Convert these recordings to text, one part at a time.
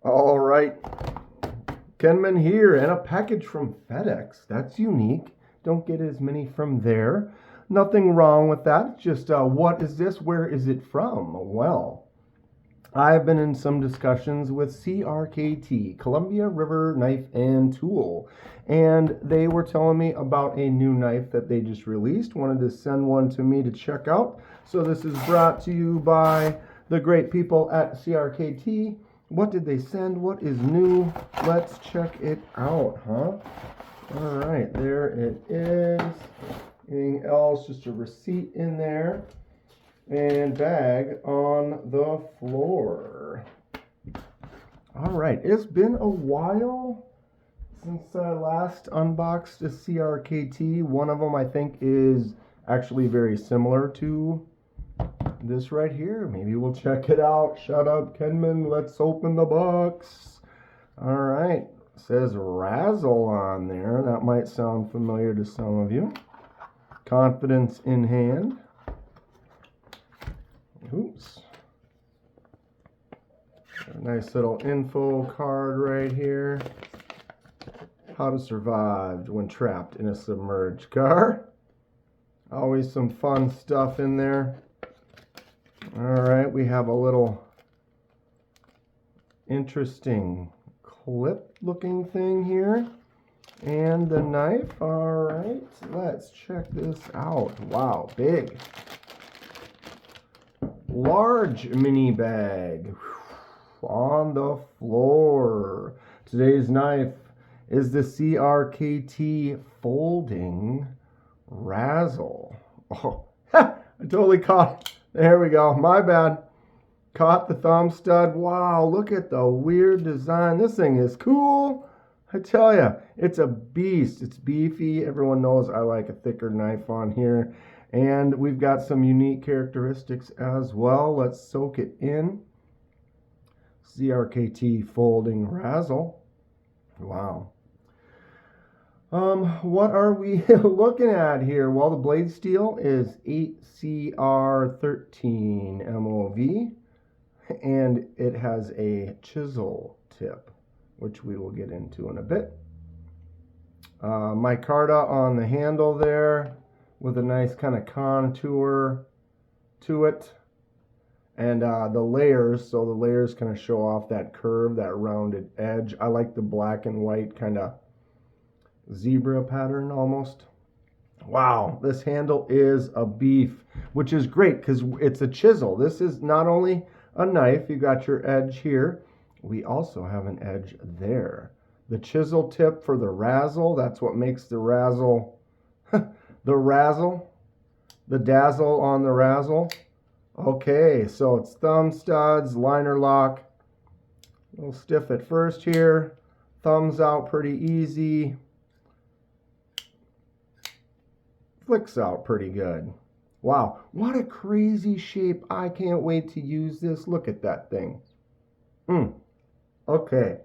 All right, Kenman here, and a package from FedEx. That's unique. Don't get as many from there. Nothing wrong with that. Just what is this? Where is it from? Well, I've been in some discussions with CRKT, Columbia River Knife and Tool, and they were telling me about a new knife that they just released. Wanted to send one to me to check out. So this is brought to you by the great people at CRKT. What did they send? What is new? Let's check it out, huh? All right, there it is. Anything else? Just a receipt in there. And bag on the floor. All right, it's been a while since I last unboxed a CRKT. One of them I think is actually very similar to this right here. Maybe we'll check it out. Shut up, Kenman. Let's open the box. All right, it says Razel on there. That might sound familiar to some of you. Confidence in hand. Oops. A nice little info card right here. How to survive when trapped in a submerged car. Always some fun stuff in there. Alright, we have a little interesting clip looking thing here. And the knife. Alright, let's check this out. Wow, big. Large mini bag on the floor. Today's knife is the CRKT Folding Razel. Oh, I totally caught. There we go. My bad. Caught the thumb stud. Wow, look at the weird design. This thing is cool. I tell you, it's a beast. It's beefy. Everyone knows I like a thicker knife on here. And we've got some unique characteristics as well. Let's soak it in. CRKT Folding Razel. Wow. What are we looking at here? Well, the blade steel is 8CR13 MOV. And it has a chisel tip, which we will get into in a bit. Micarta on the handle there, with a nice kind of contour to it. And the layers, so the layers kind of show off that curve, that rounded edge. I like the black and white kind of zebra pattern almost. Wow, this handle is a beef, which is great because it's a chisel. This is not only a knife, you got your edge here. We also have an edge there. The chisel tip for the Razel, that's what makes the Razel the Razel, the dazzle on the Razel. Okay, so it's thumb studs, liner lock. A little stiff at first here. Thumbs out pretty easy. Flicks out pretty good. Wow, what a crazy shape. I can't wait to use this. Look at that thing. Okay.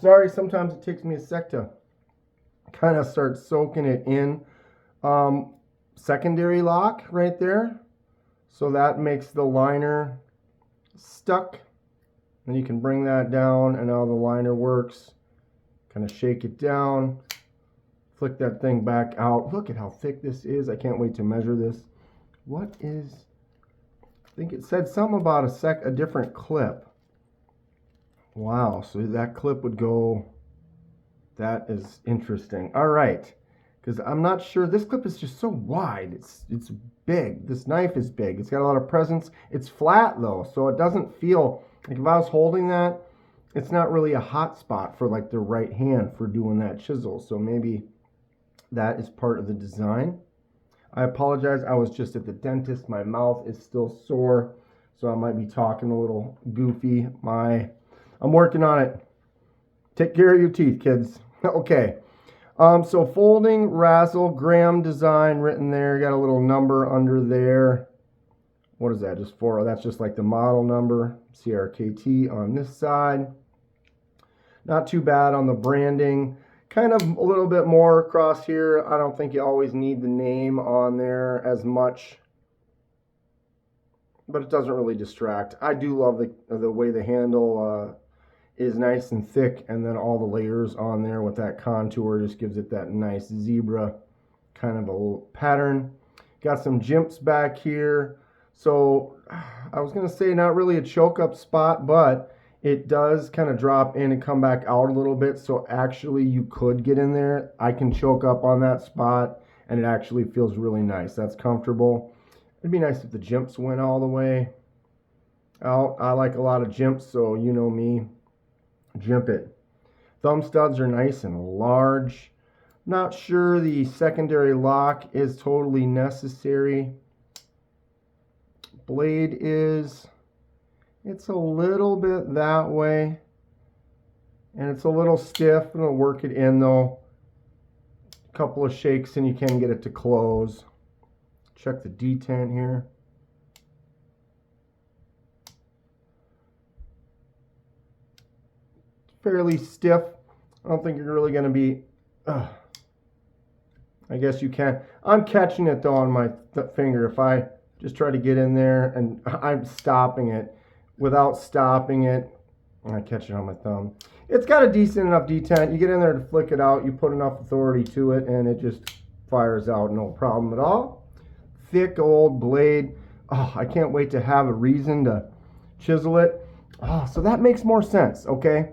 Sorry, sometimes it takes me a sec to kind of start soaking it in. Secondary lock right there. So that makes the liner stuck. And you can bring that down and now the liner works. Kind of shake it down. Flick that thing back out. Look at how thick this is. I can't wait to measure this. What is... I think it said something about a different clip. Wow, so that clip would go... That is interesting. All right, because I'm not sure. This clip is just so wide. It's big. This knife is big. It's got a lot of presence. It's flat though, so it doesn't feel like if I was holding that, it's not really a hot spot for like the right hand for doing that chisel. So maybe that is part of the design. I apologize. I was just at the dentist. My mouth is still sore, so I might be talking a little goofy. I'm working on it. Take care of your teeth, kids. Okay. So Folding Razel, Graham design written there. Got a little number under there. What is that? Just 4. That's just like the model number. CRKT on this side. Not too bad on the branding. Kind of a little bit more across here. I don't think you always need the name on there as much. but it doesn't really distract. I do love the way the handle is nice and thick, and then all the layers on there with that contour just gives it that nice zebra kind of a pattern. Got some jimps back here. So I was going to say not really a choke up spot, but it does kind of drop in and come back out a little bit. So actually you could get in there. I can choke up on that spot and it actually feels really nice. That's comfortable. It'd be nice if the jimps went all the way out. I like a lot of jimps, so you know me, jimp it. Thumb studs are nice and large. Not sure the secondary lock is totally necessary. Blade is, it's a little bit that way, and it's a little stiff. I'm gonna work it in though. A couple of shakes and you can get it to close. Check the detent here. Fairly stiff. I don't think you're really gonna be, I guess you can. I'm catching it though on my finger. If I just try to get in there and I'm stopping it. Without stopping it, I catch it on my thumb. It's got a decent enough detent. You get in there to flick it out, you put enough authority to it, and it just fires out, no problem at all. Thick old blade. Oh, I can't wait to have a reason to chisel it. Oh, so that makes more sense, okay?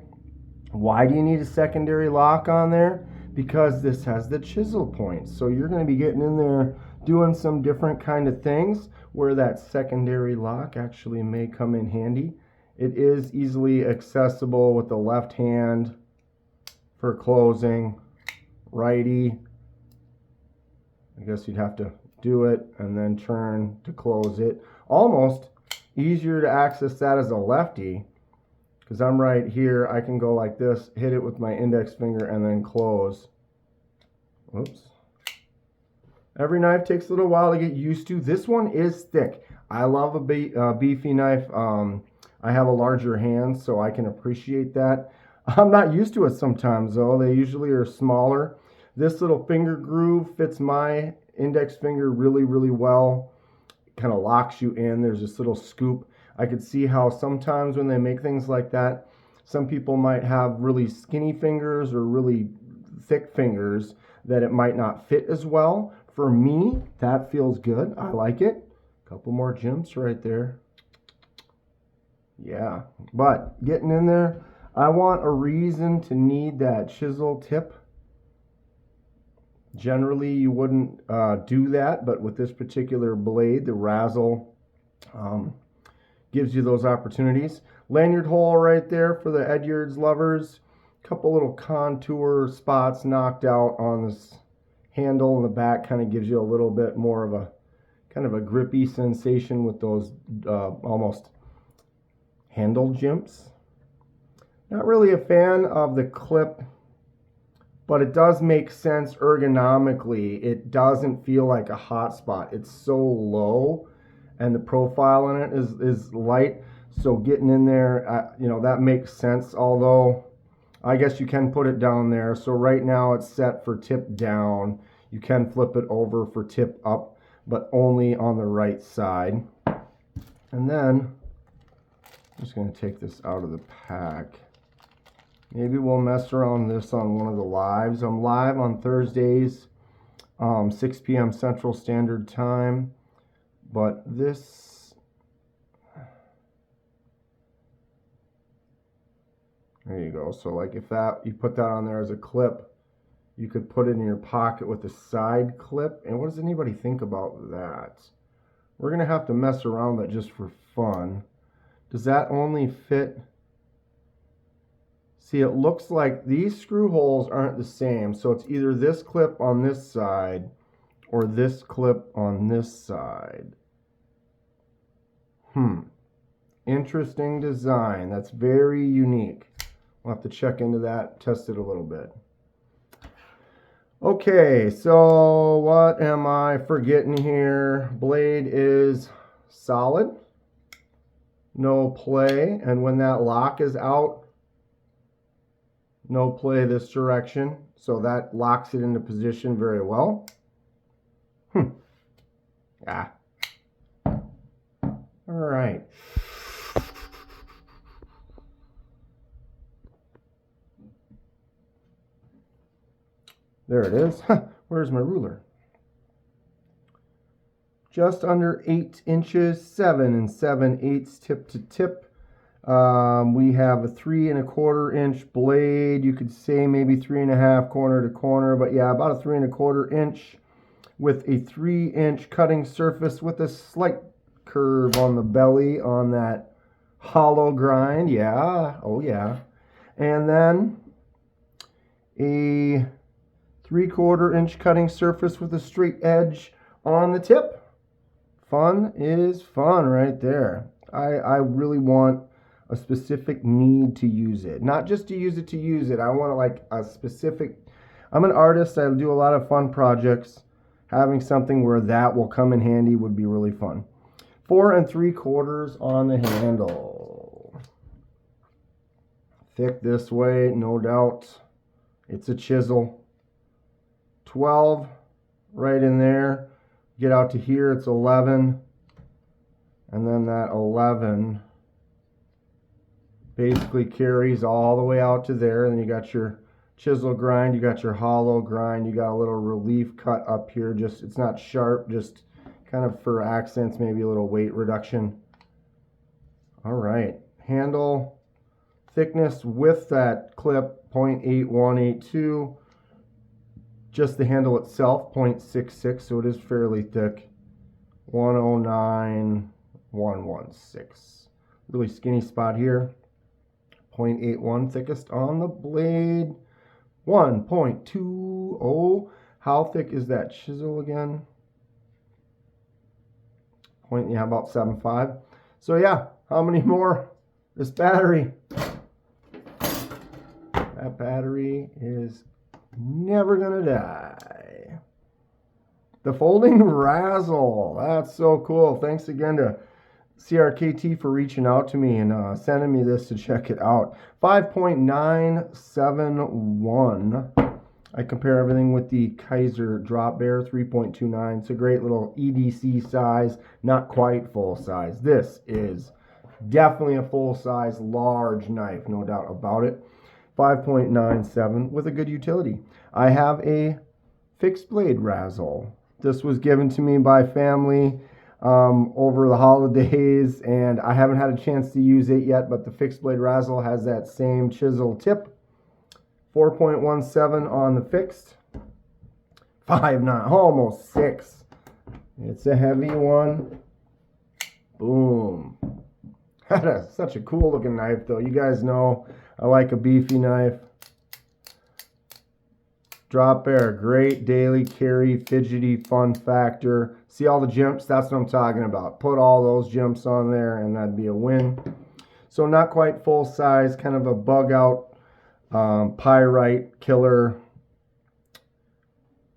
Why do you need a secondary lock on there? Because this has the chisel point. So you're going to be getting in there doing some different kind of things where that secondary lock actually may come in handy. It is easily accessible with the left hand for closing. Righty, I guess you'd have to do it and then turn to close it. Almost easier to access that as a lefty, because I'm right here. I can go like this, hit it with my index finger, and then close. Whoops. Every knife takes a little while to get used to. This one is thick. I love a beefy knife. I have a larger hand, so I can appreciate that. I'm not used to it sometimes, though. They usually are smaller. This little finger groove fits my index finger really, really well. It kind of locks you in. There's this little scoop. I could see how sometimes when they make things like that, some people might have really skinny fingers or really thick fingers that it might not fit as well. For me, that feels good. I like it. Couple more jumps right there. Yeah, but getting in there, I want a reason to need that chisel tip. Generally, you wouldn't do that, but with this particular blade, the Razel, gives you those opportunities. Lanyard hole right there for the Edyards lovers. Couple little contour spots knocked out on this handle in the back, kind of gives you a little bit more of a kind of a grippy sensation with those almost handle jimps. Not really a fan of the clip, but it does make sense ergonomically. It doesn't feel like a hot spot. It's so low, and the profile in it is light. So getting in there, you know, that makes sense. Although I guess you can put it down there. So right now it's set for tip down. You can flip it over for tip up, but only on the right side. And then I'm just going to take this out of the pack. Maybe we'll mess around this on one of the lives. I'm live on Thursdays, 6 p.m. Central Standard Time. But this, there you go. So like if that, you put that on there as a clip, you could put it in your pocket with a side clip. And what does anybody think about that? We're going to have to mess around with that just for fun. Does that only fit? See, it looks like these screw holes aren't the same. So it's either this clip on this side or this clip on this side. Interesting design. That's very unique. We'll have to check into that, test it a little bit. Okay, so what am I forgetting here? Blade is solid. No play. And when that lock is out, no play this direction. So that locks it into position very well. All right. There it is. Where's my ruler? Just under 8 inches, 7 7/8 tip to tip. We have a 3 1/4 inch blade. You could say maybe 3 1/2 corner to corner, but yeah, about a 3 1/4 inch with a 3-inch cutting surface with a slight curve on the belly on that hollow grind. Yeah, oh yeah. And then a 3/4 inch cutting surface with a straight edge on the tip. Fun is fun right there. I really want a specific need to use it. Not just to use it. I want like a specific, I'm an artist. I do a lot of fun projects. Having something where that will come in handy would be really fun. 4 3/4 on the handle. Thick this way, no doubt. It's a chisel. 12 right in there. Get out to here, it's 11. And then that 11 basically carries all the way out to there. And then you got your chisel grind, you got your hollow grind, you got a little relief cut up here. Just, it's not sharp, just kind of for accents, maybe a little weight reduction. All right, handle thickness with that clip, 0.8182. Just the handle itself, 0.66, so it is fairly thick. 109,116. Really skinny spot here. 0.81 thickest on the blade. 1.20. How thick is that chisel again? Yeah, about 7.5. So yeah, how many more? This battery. That battery is never gonna die. The Folding Razel. That's so cool. Thanks again to CRKT for reaching out to me and sending me this to check it out. 5.971. I compare everything with the Kaiser Drop Bear 3.29. It's a great little EDC size, not quite full size. This is definitely a full size, large knife, no doubt about it. 5.97 with a good utility. I have a fixed blade Razel. This was given to me by family over the holidays, and I haven't had a chance to use it yet, but the fixed blade Razel has that same chisel tip. 4.17 on the fixed. 5.9, almost 6. It's a heavy one. Boom. That's such a cool looking knife though. You guys know I like a beefy knife. Drop Bear, great daily carry, fidgety fun factor. See all the jumps? That's what I'm talking about. Put all those jumps on there and that'd be a win. So not quite full size, kind of a bug out pyrite killer.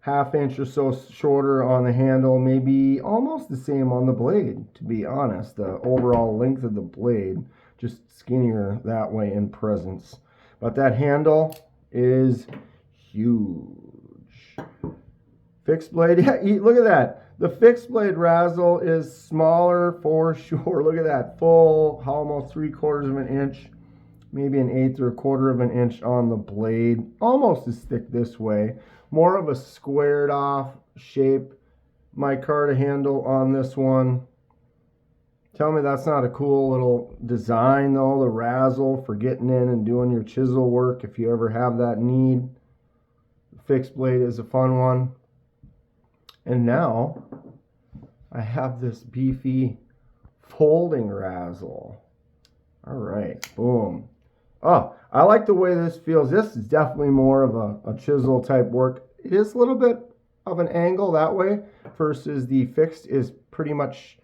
1/2 inch or so shorter on the handle, maybe almost the same on the blade, to be honest. The overall length of the blade, just skinnier that way in presence. But that handle is huge. Fixed blade, yeah, look at that. The fixed blade Razel is smaller for sure. Look at that, full, almost 3/4 of an inch, maybe an 1/8 or 1/4 of an inch on the blade. Almost as thick this way. More of a squared off shape micarta handle on this one. Tell me that's not a cool little design though, the Razel for getting in and doing your chisel work if you ever have that need. Fixed blade is a fun one. And now I have this beefy Folding Razel. All right, boom. Oh, I like the way this feels. This is definitely more of a chisel type work. It is a little bit of an angle that way versus the fixed is pretty much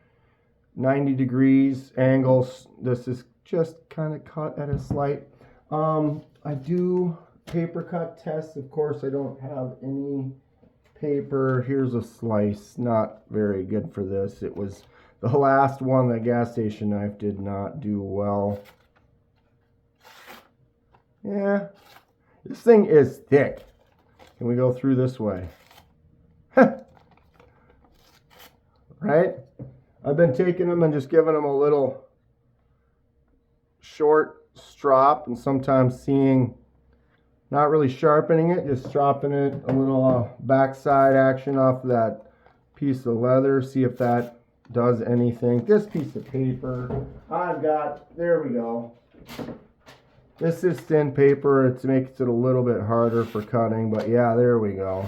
90 degrees angles. This is just kind of cut at a slight. I do paper cut tests. Of course, I don't have any paper. Here's a slice. Not very good for this. It was the last one. The gas station knife did not do well. Yeah, this thing is thick. Can we go through this way? Right? I've been taking them and just giving them a little short strop, and sometimes seeing, not really sharpening it, just stropping it a little backside action off of that piece of leather, see if that does anything. This piece of paper I've got, there we go. This is thin paper. It makes it a little bit harder for cutting, but yeah, there we go.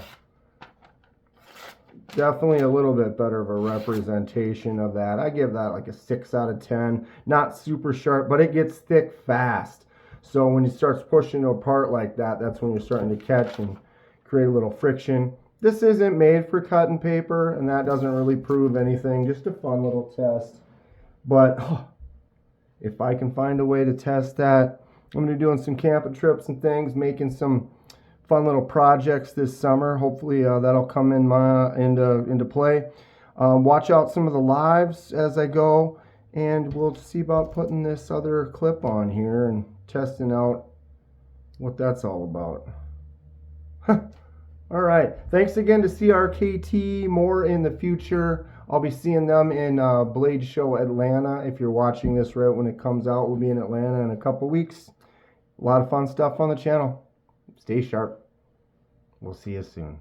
Definitely a little bit better of a representation of that. I give that like a 6 out of 10. Not super sharp, but it gets thick fast. So when it starts pushing apart like that, that's when you're starting to catch and create a little friction. This isn't made for cutting paper, and that doesn't really prove anything. Just a fun little test. But if I can find a way to test that, I'm going to be doing some camping trips and things, making some fun little projects this summer. Hopefully that'll come into play. Watch out some of the lives as I go, and we'll see about putting this other clip on here and testing out what that's all about. All right. Thanks again to CRKT. More in the future. I'll be seeing them in Blade Show Atlanta. If you're watching this right when it comes out, we'll be in Atlanta in a couple weeks. A lot of fun stuff on the channel. Stay sharp. We'll see you soon.